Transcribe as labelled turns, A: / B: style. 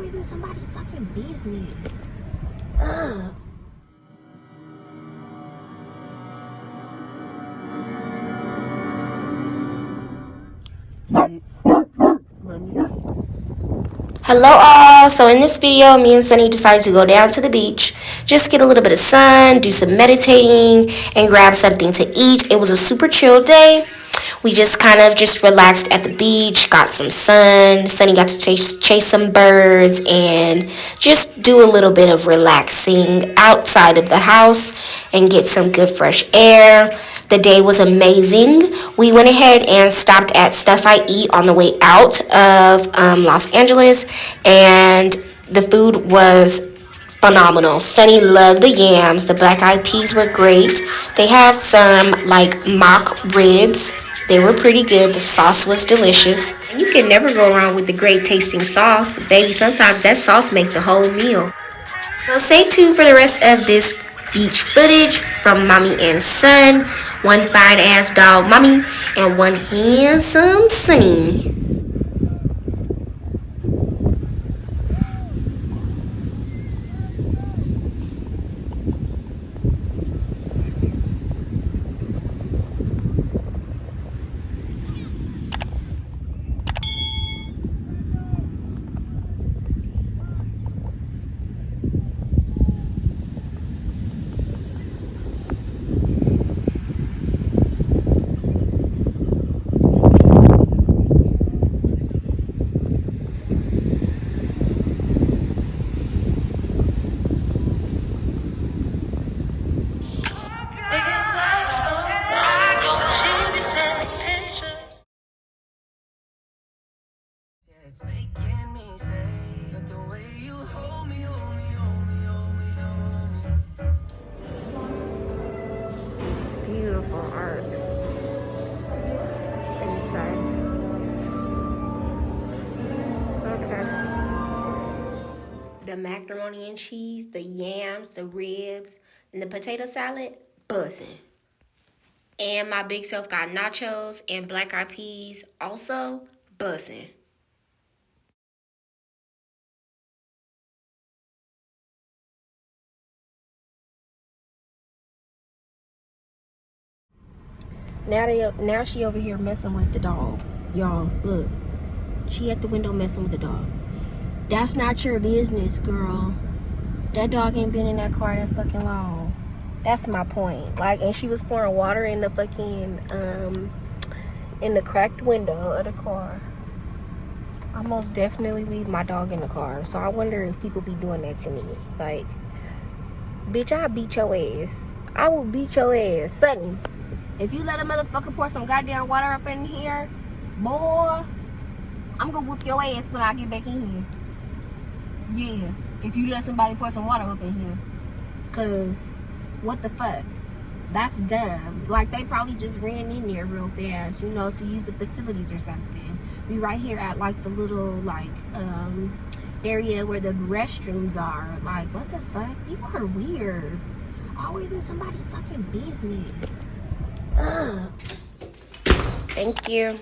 A: Always in somebody's fucking business. Ugh. Hello all. So in this video, me and Sunny decided to go down to the beach, just get a little bit of sun, do some meditating, and grab something to eat. It was a super chill day. We just kind of just relaxed at the beach, got some sun. Sunny got to chase some birds and just do a little bit of relaxing outside of the house and get some good fresh air. The day was amazing. We went ahead and stopped at Stuff I Eat on the way out of Los Angeles, and the food was phenomenal. Sunny loved the yams. The black eyed peas were great. They had some like mock ribs. They were pretty good. The sauce was delicious. And you can never go wrong with the great tasting sauce. Baby, sometimes that sauce make the whole meal. So stay tuned for the rest of this beach footage from mommy and son. One fine ass dog mommy and one handsome Sunny. Beautiful art inside. Okay. The macaroni and cheese, the yams, the ribs, and the potato salad, buzzing. And my big self got nachos and black eyed peas, also buzzing. Now she over here messing with the dog. Y'all, look. She at the window messing with the dog. That's not your business, girl. That dog ain't been in that car that fucking long. That's my point. Like, and she was pouring water in the fucking, in the cracked window of the car. I most definitely leave my dog in the car. So I wonder if people be doing that to me. Like, bitch, I'll beat your ass. I will beat your ass. Sunny, if you let a motherfucker pour some goddamn water up in here, boy, I'm gonna whoop your ass when I get back in here. Yeah, if you let somebody pour some water up in here. Cause, what the fuck? That's dumb. Like, they probably just ran in there real fast, you know, to use the facilities or something. We right here at, like, the little, like, area where the restrooms are. Like, what the fuck? People are weird. Always in somebody's fucking business. Ugh. Thank you.